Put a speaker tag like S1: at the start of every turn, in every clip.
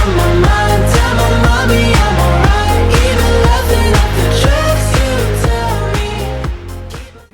S1: on my mind. Tell my mommy I'm alright. Even laughing at the tricks you tell me.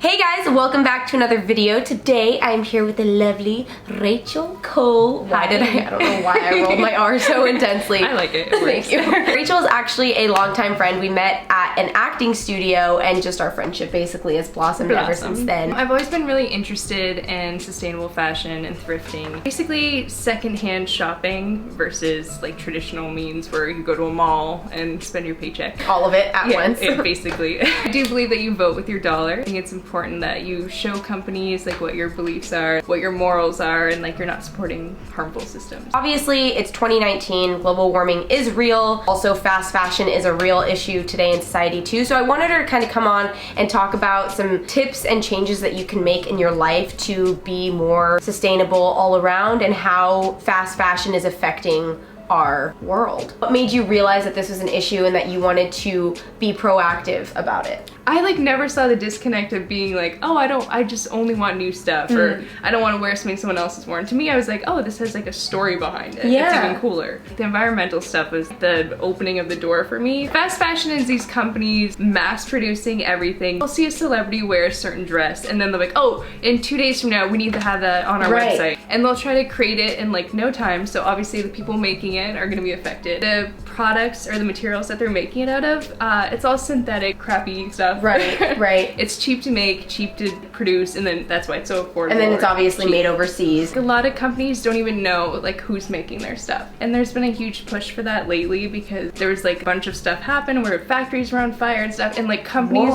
S2: Hey guys, welcome back to another video. Today I'm here with the lovely Rachel Cole. I don't know why I rolled my R so intensely.
S3: I like it.
S2: Thank you. Rachel is actually a longtime friend. We met at an acting studio and just our friendship basically has blossomed ever since then.
S3: I've always been really interested in sustainable fashion and thrifting. Basically secondhand shopping versus like traditional means where you go to a mall and spend your paycheck.
S2: All of it at once.
S3: Yeah, basically. I do believe that you vote with your dollar. I think it's important that you show companies like what your beliefs are, what your morals are, and like you're not supporting harmful systems.
S2: Obviously, it's 2019, global warming is real. Also, fast fashion is a real issue today in society too. So I wanted her to kind of come on and talk about some tips and changes that you can make in your life to be more sustainable all around and how fast fashion is affecting our world. What made you realize that this was an issue and that you wanted to be proactive about it?
S3: I like never saw the disconnect of being like, oh, I just only want new stuff, or I don't want to wear something someone else has worn. To me, I was like, oh, this has like a story behind it.
S2: Yeah.
S3: It's even cooler. The environmental stuff was the opening of the door for me. Fast fashion is these companies mass producing everything. You'll see a celebrity wear a certain dress and then they're like, oh, in 2 days from now, we need to have that on our website. And they'll try to create it in like no time. So obviously the people making it are going to be affected. The products or the materials that they're making it out of, it's all synthetic, crappy stuff.
S2: Right, right.
S3: It's cheap to make, cheap to produce, and then that's why it's so affordable.
S2: And then it's obviously made overseas.
S3: A lot of companies don't even know like who's making their stuff. And there's been a huge push for that lately because there was like a bunch of stuff happen where factories were on fire and stuff, and like companies,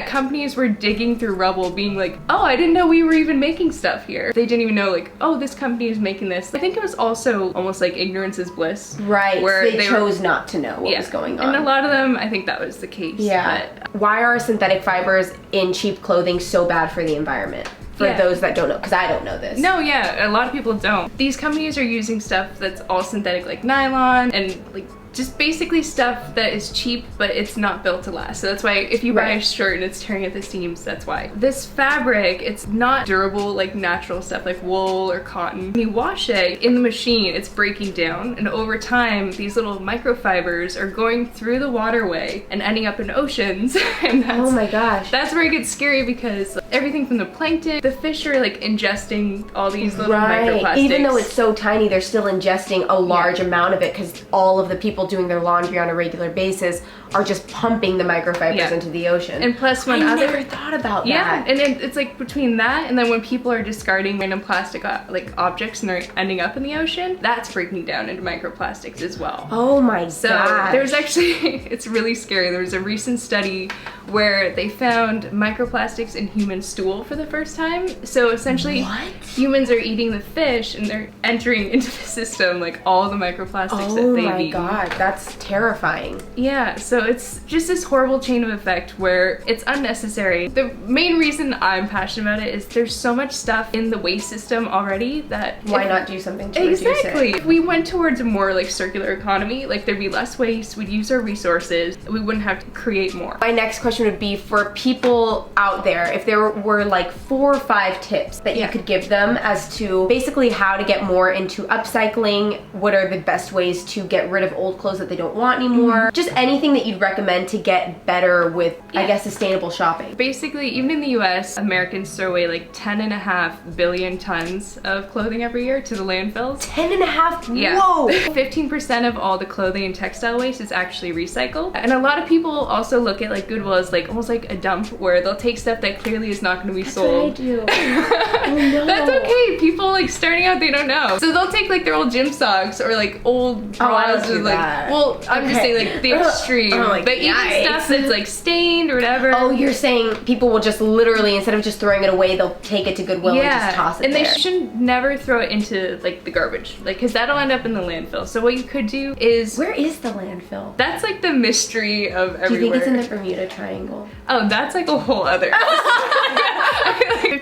S3: companies were digging through rubble being like, oh, I didn't know we were even making stuff here. They didn't even know like, oh, this company is making this. I think it was also almost like ignorance is bliss.
S2: Right,
S3: where
S2: so they chose not to know what was going on.
S3: And a lot of them, I think that was the case.
S2: Yeah. But why are synthetic fibers in cheap clothing so bad for the environment? For those that don't know, because I don't know this.
S3: No, yeah, a lot of people don't. These companies are using stuff that's all synthetic, like nylon, and like just basically stuff that is cheap, but it's not built to last. So that's why if you buy a shirt and it's tearing at the seams, that's why. This fabric, it's not durable like natural stuff like wool or cotton. When you wash it in the machine, it's breaking down, and over time, these little microfibers are going through the waterway and ending up in oceans. And that's,
S2: oh my gosh.
S3: That's where it gets scary because everything from the plankton, the fish are like ingesting all these little microplastics.
S2: Even though it's so tiny, they're still ingesting a large amount of it because all of the people doing their laundry on a regular basis are just pumping the microfibers into the ocean.
S3: And plus when
S2: I never thought about that.
S3: Yeah, and it's like between that and then when people are discarding random plastic like objects and they're ending up in the ocean, that's breaking down into microplastics as well.
S2: Oh my gosh.
S3: So there's actually, it's really scary. There was a recent study where they found microplastics in human stool for the first time. So essentially humans are eating the fish and they're entering into the system like all the microplastics that they've eaten.
S2: Oh my god, that's terrifying.
S3: Yeah, so it's just this horrible chain of effect where it's unnecessary. The main reason I'm passionate about it is there's so much stuff in the waste system already that
S2: why not do something to reduce it?
S3: Exactly. If we went towards a more like circular economy, like there'd be less waste, we'd use our resources, we wouldn't have to create more.
S2: My next question would be for people out there, if there were like 4 or 5 tips that you could give them as to basically how to get more into upcycling, what are the best ways to get rid of old clothes that they don't want anymore, just anything that you'd recommend to get better with, I guess, sustainable shopping.
S3: Basically, even in the US, Americans throw away like 10.5 billion tons of clothing every year to the landfills.
S2: 10.5?
S3: Yeah.
S2: Whoa!
S3: 15% of all the clothing and textile waste is actually recycled. And a lot of people also look at like Goodwill as like almost like a dump where they'll take stuff that clearly is not going to be sold.
S2: That's what I do. Oh no.
S3: That's okay. People like starting out, they don't know. So they'll take like their old gym socks or like old bras or like, well, I'm just saying like the extreme.
S2: Like,
S3: but even stuff that's like stained or whatever.
S2: Oh, you're saying people will just literally, instead of just throwing it away, they'll take it to Goodwill and just toss it
S3: and
S2: there.
S3: They should never throw it into like the garbage, like because that'll end up in the landfill. So what you could do is,
S2: where is the landfill?
S3: That's like the mystery of everywhere.
S2: Do you think it's in the Bermuda Triangle?
S3: Oh, that's like a whole other.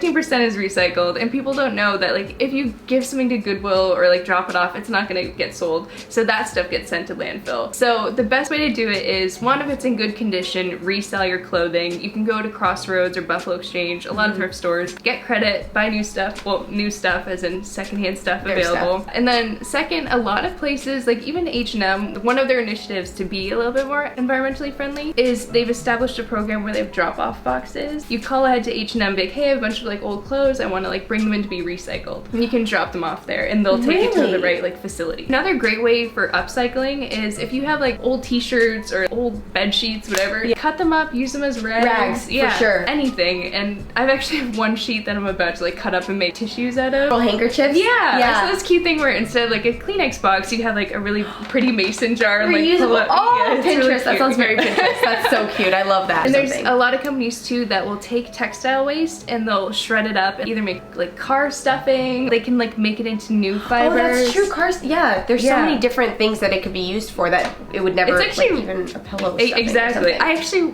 S3: 15% is recycled, and people don't know that like if you give something to Goodwill or like drop it off, it's not gonna get sold. So that stuff gets sent to landfill. So the best way to do it is, one, if it's in good condition, resell your clothing. You can go to CROSSROADS or Buffalo Exchange, a lot of thrift stores, get credit, buy new stuff. Well, new stuff as in secondhand stuff available. And then second, a lot of places, like even H&M, one of their initiatives to be a little bit more environmentally friendly is they've established a program where they have drop-off boxes. You call ahead to H&M, be like, hey, I have a bunch of like old clothes, I want to like bring them in to be recycled. And you can drop them off there and they'll take it to the right like facility. Another great way for upcycling is if you have like old t-shirts or old bed sheets, whatever, cut them up, use them as rags.
S2: Yeah, for sure.
S3: Anything. And I've actually have one sheet that I'm about to like cut up and make tissues out of.
S2: Little handkerchiefs?
S3: Yeah. So this cute thing where instead of like a Kleenex box, you have like a really pretty mason jar. And, like,
S2: reusable.
S3: yeah,
S2: Pinterest.
S3: really
S2: that sounds very Pinterest. That's so cute. I love that.
S3: And there's a lot of companies too that will take textile waste and they'll shred it up and either make like car stuffing. They can like make it into new fibers.
S2: Oh, that's true. Cars. Yeah. There's so many different things that it could be used for that it would never. It's actually like, even a pillow.
S3: Exactly. I actually.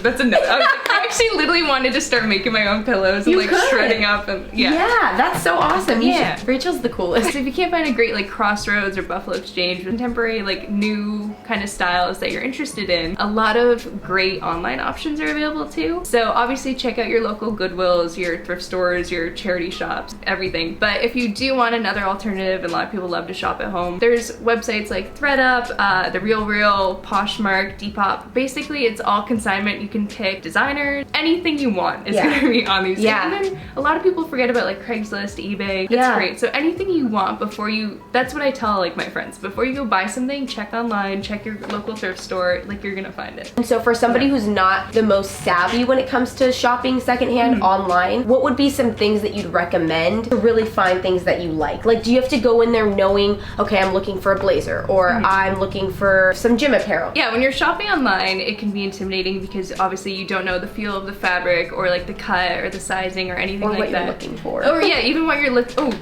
S3: That's another. I actually literally wanted to start making my own pillows and like shredding up and
S2: yeah, that's so awesome. Rachel's the coolest.
S3: So if you can't find a great like CROSSROADS or Buffalo Exchange, contemporary like new kind of styles that you're interested in, a lot of great online options are available too. So obviously check out your local Goodwills, your thrift stores, your charity shops, everything. But if you do want another alternative, and a lot of people love to shop at home, there's websites like ThredUp, The RealReal, Poshmark, Depop. Basically it's all consignment. You can pick designers, anything you want is gonna be on these. And even a lot of people forget about like Craigslist, eBay. It's great. So anything you want before you, that's what I tell like my friends, before you go buy something, check online, check your local thrift store, like you're gonna find it.
S2: And so for somebody who's not the most savvy when it comes to shopping secondhand online, what would be some things that you'd recommend to really find things that you like? Like, do you have to go in there knowing, okay, I'm looking for a blazer or I'm looking for some gym apparel?
S3: Yeah, when you're shopping online, it can be intimidating because obviously you don't know the feel of the fabric or like the cut or the sizing or anything like that.
S2: Or what you're looking for.
S3: Or yeah, even what you're looking,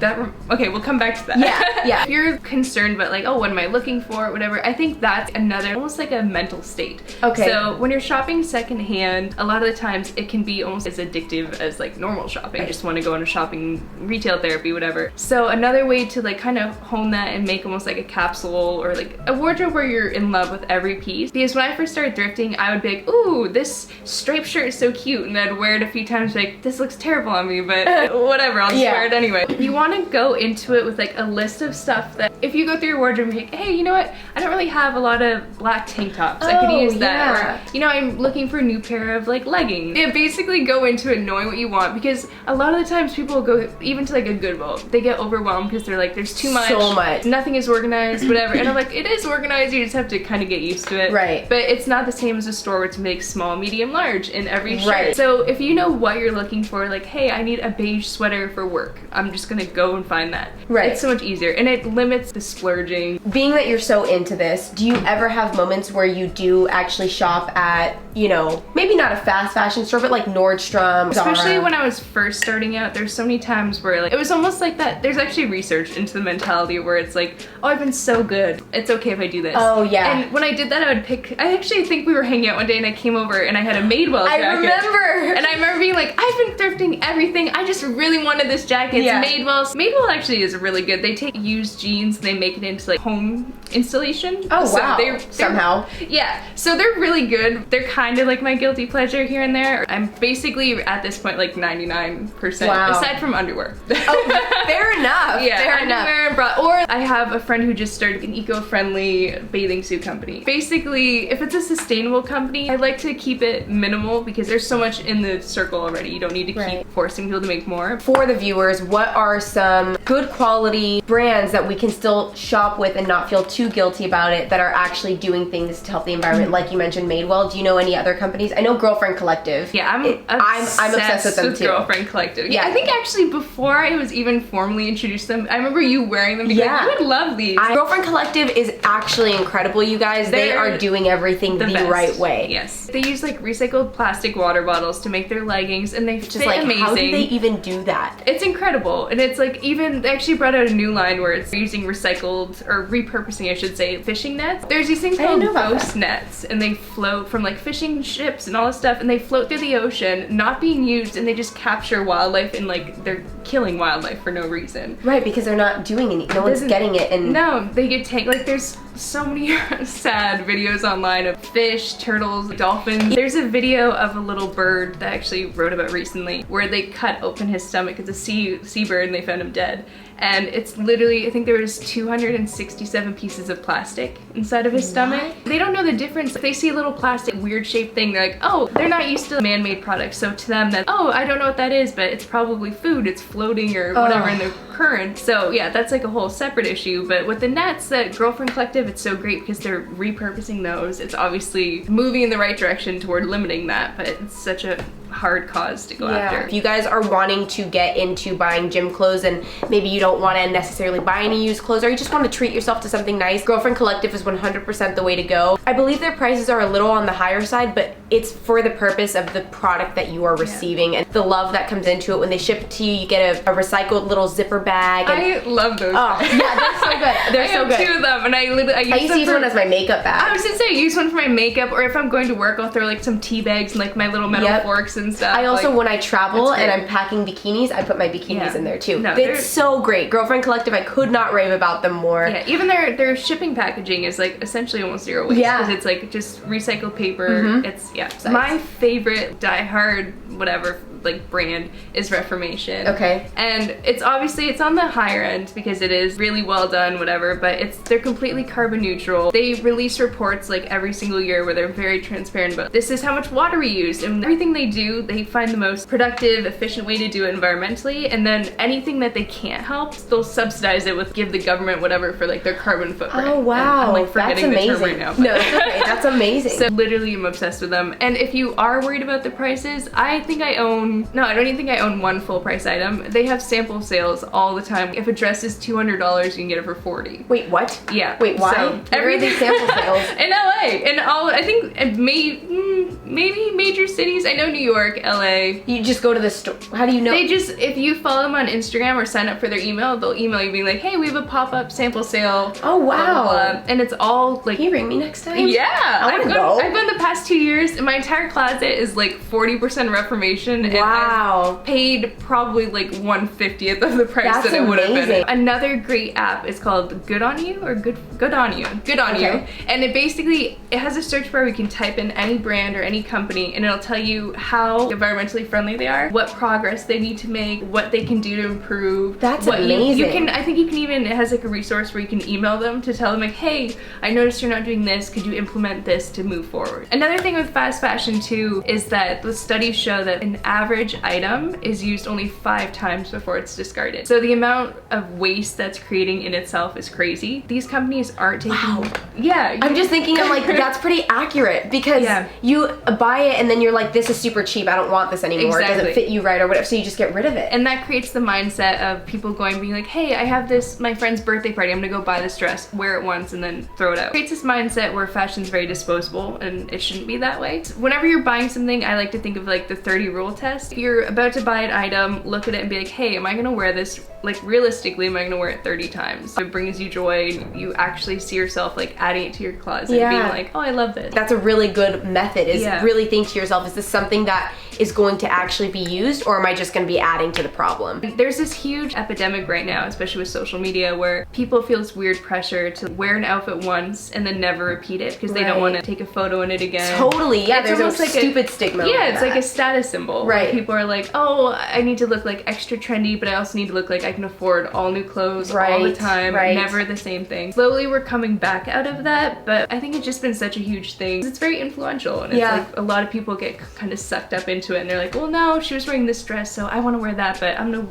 S3: okay, we'll come back to that.
S2: Yeah.
S3: If you're concerned about like, oh, what am I looking for, whatever, I think that's another, almost like a mental state.
S2: Okay.
S3: So when you're shopping secondhand, a lot of the times it can be almost as addictive as like normal shopping. I just want to go into shopping, retail therapy, whatever. So another way to like kind of hone that and make almost like a capsule or like a wardrobe where you're in love with every piece. Because when I first started thrifting, I would be like, ooh, this striped shirt is so cute, and I'd wear it a few times like, this looks terrible on me, but whatever, I'll just wear it anyway. You want to go into it with like a list of stuff that if you go through your wardrobe and you're like, hey, you know what, I don't really have a lot of black tank tops, I could use that. Or, you know, I'm looking for a new pair of like leggings. Yeah, basically go into it knowing what you want, because a lot of the times people go even to like a Goodwill, they get overwhelmed because they're like, there's too much,
S2: so much,
S3: nothing is organized, whatever. And I'm like, it is organized, you just have to kind of get used to it.
S2: Right.
S3: But it's not the same as a store where it's make small, medium, large in every shirt. So if you know what you're looking for, like, hey, I need a beige sweater for work, I'm just gonna go and find that.
S2: Right.
S3: It's so much easier and it limits the splurging.
S2: Being that you're so into this, do you ever have moments where you do actually shop at, you know, maybe not a fast fashion store, but like Nordstrom,
S3: Especially
S2: Zara?
S3: when I was first starting out, there's so many times where like, it was almost like that, there's actually research into the mentality where it's like, oh, I've been so good, it's okay if I do this.
S2: Oh yeah.
S3: And when I did that, I would pick, I actually think we were hanging out one day and I came over and I had a Madewell jacket.
S2: I remember!
S3: And I remember being like, I've been thrifting everything, I just really wanted this jacket. It's Madewell. Madewell actually is really good. They take used jeans and they make it into like home installation.
S2: Oh
S3: so
S2: wow. Somehow.
S3: Yeah, so they're really good. They're kind of like my guilty pleasure here and there. I'm basically at this point like 99%, aside from underwear.
S2: Oh, fair enough.
S3: Yeah,
S2: fair
S3: underwear
S2: enough.
S3: Or I have a friend who just started an eco-friendly bathing suit company. Basically, if it's a sustainable company, I like to keep it minimal because there's so much in the circle already. You don't need to keep forcing people to make more.
S2: For the viewers, what are some good quality brands that we can still shop with and not feel too guilty about it, that are actually doing things to help the environment? Like you mentioned Madewell. Do you know any other companies? I know Girlfriend Collective.
S3: Yeah, I'm
S2: obsessed with them too.
S3: Girlfriend Collective. Yeah, I think actually before I was even formally introduced to them, I remember you wearing them because you would love these.
S2: Girlfriend Collective is actually incredible, you guys. They are doing everything the right way.
S3: Yes. They use like recycled plastic water bottles to make their leggings and they fit
S2: like,
S3: amazing.
S2: How do they even do that?
S3: It's incredible. And it's like, even they actually brought out a new line where it's using recycled, or repurposing I should say, fishing nets. There's these things called ghost nets and they float from like fishing ships and all this stuff, and they float through the ocean, not being used, and they just just capture wildlife and like they're killing wildlife for no reason.
S2: Right, because they're not doing any, no one's getting it. And
S3: no, they get tanked. Like there's so many sad videos online of fish, turtles, dolphins. There's a video of a little bird that I actually wrote about recently where they cut open his stomach. It's a seabird and they found him dead. And it's literally, I think there was 267 pieces of plastic inside of his stomach. They don't know the difference. If they see a little plastic weird shaped thing, they're like, oh, they're not used to man-made products. So to them, that, oh, I don't know what that is, but it's probably food. It's floating or whatever in the current. So yeah, that's like a whole separate issue. But with the nets, that Girlfriend Collective, it's so great because they're repurposing those. It's obviously moving in the right direction toward limiting that, but it's such a hard cause to go after.
S2: If you guys are wanting to get into buying gym clothes and maybe you don't want to necessarily buy any used clothes or you just want to treat yourself to something nice, Girlfriend Collective is 100% the way to go. I believe their prices are a little on the higher side, but it's for the purpose of the product that you are receiving and the love that comes into it. When they ship it to you, you get a recycled little zipper bag. And
S3: I love those.
S2: Oh, yeah, they're so good. They're so good.
S3: I have 2 of them, and I
S2: used to use one as my makeup bag.
S3: I was gonna say, I use one for my makeup, or if I'm going to work, I'll throw like some tea bags and like my little metal forks and stuff.
S2: I also,
S3: like,
S2: when I travel and I'm packing bikinis, I put my bikinis in there too. No, it's so great. Girlfriend Collective, I could not rave about them more.
S3: Yeah, even their shipping packaging is like essentially almost zero waste. Yeah. Because it's like just recycled paper. It's, my favorite diehard, whatever, like brand is Reformation.
S2: Okay.
S3: And it's obviously, it's on the higher end because it is really well done, whatever, but they're completely carbon neutral. They release reports like every single year where they're very transparent about this is how much water we used, and everything they do, they find the most productive, efficient way to do it environmentally, and then anything that they can't help, they'll subsidize it with give the government whatever for like their carbon footprint.
S2: Oh wow,
S3: and I'm like forgetting
S2: that's amazing.
S3: the term right now.
S2: No, it's okay. That's amazing.
S3: So literally I'm obsessed with them. And if you are worried about the prices, I think I own, no, I don't even think I own one full price item. They have sample sales all the time. If a dress is $200, you can get it for $40.
S2: Wait, what?
S3: Yeah.
S2: Wait, why?
S3: So
S2: Where are these sample sales?
S3: In LA. In all, I think maybe major cities. I know New York, LA.
S2: You just go to the store. How do you know?
S3: They just, if you follow them on Instagram or sign up for their email, they'll email you being like, hey, we have a pop-up sample sale.
S2: Oh wow.
S3: Blah, blah, blah. And it's all like,
S2: can you bring me next time?
S3: yeah.
S2: I wanna go.
S3: I've gone the past 2 years and my entire closet is like 40% Reformation. And
S2: wow.
S3: I've paid probably like 1/50th of the price that it would have been. Another great app is called Good On You or Good On You. Good On You. And it basically, it has a search bar where you can type in any brand or any company and it'll tell you how environmentally friendly they are, what progress they need to make, what they can do to improve.
S2: That's
S3: what
S2: amazing.
S3: You can, I think you can even, it has like a resource where you can email them to tell them like, hey, I noticed you're not doing this, could you implement this to move forward? Another thing with fast fashion too is that the studies show that an average item is used only 5 times before it's discarded. So the amount of waste that's creating in itself is crazy. These companies aren't taking, yeah.
S2: I'm just thinking, I'm like, that's pretty accurate because you buy it and then you're like, this is super cheap, I don't want this anymore. It doesn't fit you right or whatever, so you just get rid of it.
S3: And that creates the mindset of people going being like, hey, I have this, my friend's birthday party, I'm gonna go buy this dress, wear it once and then throw it out. It creates this mindset where fashion's very disposable and it shouldn't be that way. Whenever you're buying something, I like to think of like the 30 rule test. If you're about to buy an item, look at it and be like, hey, am I gonna wear this, like realistically, am I gonna wear it 30 times? It brings you joy and you actually see yourself like adding it to your closet and being like, oh, I love this.
S2: That's a really good method, is really think to yourself, is this something that is going to actually be used or am I just gonna be adding to the problem?
S3: There's this huge epidemic right now, especially with social media, where people feel this weird pressure to wear an outfit once and then never repeat it because they don't want to take a photo in it again.
S2: Totally, yeah,
S3: it's
S2: there's
S3: almost
S2: a
S3: like
S2: stupid stigma.
S3: Yeah, it's like a status symbol.
S2: Right.
S3: People are like, oh, I need to look like extra trendy, but I also need to look like I can afford all new clothes all the time, never the same thing. Slowly we're coming back out of that, but I think it's just been such a huge thing. It's very influential and it's like a lot of people get kind of sucked up into it and they're like, well, no, she was wearing this dress, so I want to wear that, but I'm gonna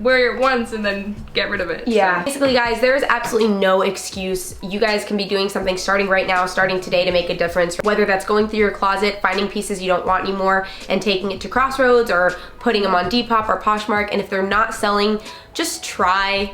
S3: wear it once and then get rid of it.
S2: Yeah. So basically, guys, there is absolutely no excuse. You guys can be doing something starting right now, starting today to make a difference. Whether that's going through your closet, finding pieces you don't want anymore and taking it to CROSSROADS or putting them on Depop or Poshmark, and if they're not selling, just try.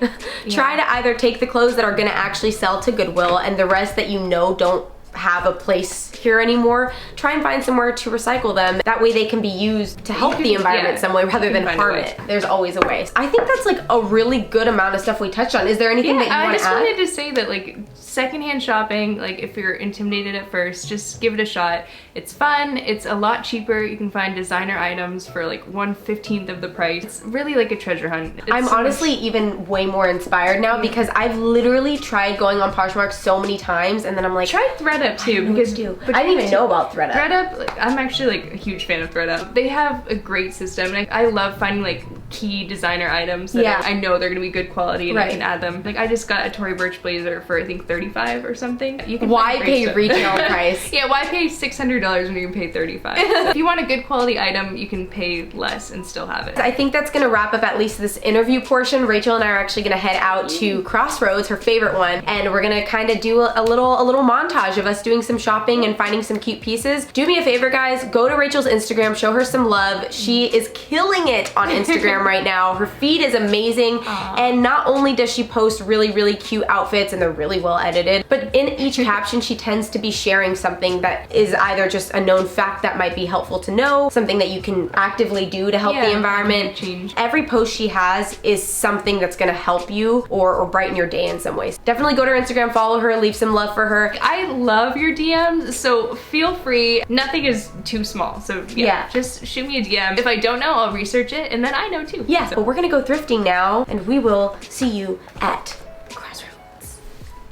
S2: Try to either take the clothes that are gonna actually sell to Goodwill and the rest that you know don't have a place here anymore, try and find somewhere to recycle them. That way they can be used to help the environment some way rather than harm it. There's always a way. I think that's like a really good amount of stuff we touched on. Is there anything that you want to add?
S3: I just wanted to say that like secondhand shopping, like if you're intimidated at first, just give it a shot. It's fun, it's a lot cheaper. You can find designer items for like 1/15 of the price. It's really like a treasure hunt.
S2: I'm honestly even way more inspired now because I've literally tried going on Poshmark so many times and then I'm like,
S3: try ThredUp too, because
S2: I didn't even know about ThredUp.
S3: ThredUp, like, I'm actually like a huge fan of ThredUp. They have a great system, and I love finding like key designer items that I know they're gonna be good quality and I can add them. Like I just got a Tory Burch blazer for I think $35 or something. You can
S2: why pay retail price?
S3: Yeah, why pay $600 when you can pay $35? So if you want a good quality item, you can pay less and still have it.
S2: I think that's gonna wrap up at least this interview portion. Rachel and I are actually gonna head out to Crossroads, her favorite one, and we're gonna kind of do a little montage of us doing some shopping and finding some cute pieces. Do me a favor, guys, go to Rachel's Instagram, show her some love. She is killing it on Instagram right now. Her feed is amazing. And not only does she post really cute outfits and they're really well edited, but in each caption she tends to be sharing something that is either just a known fact that might be helpful to know, something that you can actively do to help the environment. Every post she has is something that's gonna help you or brighten your day in some ways. Definitely go to her Instagram, follow her, leave some love for her.
S3: I love your DMs, so feel free. Nothing is too small, so just shoot me a DM. If I don't know, I'll research it, and then I know too.
S2: Yeah, but we're gonna go thrifting now, and we will see you at Crossroads.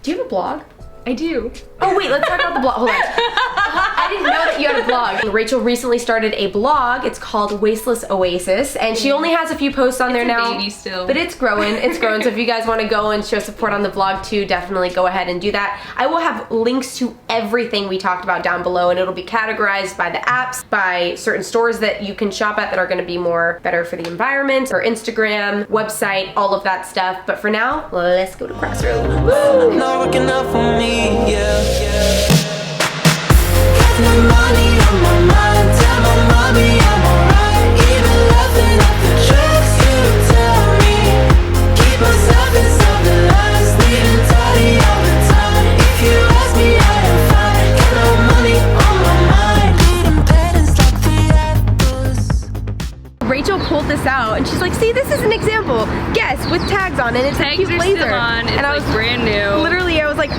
S2: Do you have a blog?
S3: I do.
S2: Oh wait, let's talk about the blog. Hold on. I didn't know that you had a blog. Rachel recently started a blog. It's called Wasteless Oasis, and she only has a few posts on there now.
S3: Baby still.
S2: But it's growing. It's growing. So if you guys want to go and show support on the blog too, definitely go ahead and do that. I will have links to everything we talked about down below, and it'll be categorized by the apps, by certain stores that you can shop at that are going to be better for the environment, her Instagram, website, all of that stuff. But for now, let's go to Crossroads. Woo!
S1: Not working out for me, yeah. Got the money on my mind, tell my mommy I'm alright. Even laughing at the tricks you tell me. Keep myself in self-reliance, leaving tidy all the time. If you ask me, I am fine. Got no money on my mind, leading patterns like the apples.
S2: Rachel pulled this out and she's like, see, this is an example. Guess, with tags on it. It's a cute blazer.
S3: And I was brand new.
S2: Literally, I was like,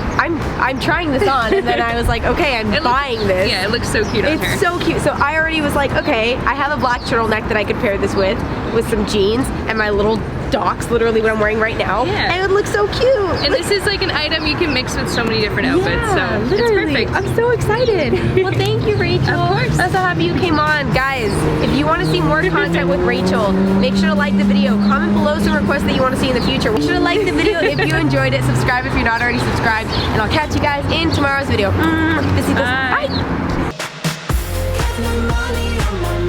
S2: I'm trying this on, and then I was like, okay, I'm buying this.
S3: Yeah, it looks so cute on her.
S2: It's so cute. So I already was like, okay, I have a black turtleneck that I could pair this with some jeans and my little Docs, literally what I'm wearing right now.
S3: Yeah.
S2: And it would look so cute.
S3: And this is like an item you can mix with so many different outfits, so
S2: literally.
S3: it's perfect.
S2: I'm so excited. Well, thank you, Rachel.
S3: Of course.
S2: I'm so happy you came on. Guys, if you want to see more content with Rachel, make sure to like the video. Comment below some requests that you want to see in the future. Make sure to like the video if you enjoyed it. Subscribe if you're not already subscribed. And I'll catch you guys in tomorrow's video. Bye.
S1: Got the money on my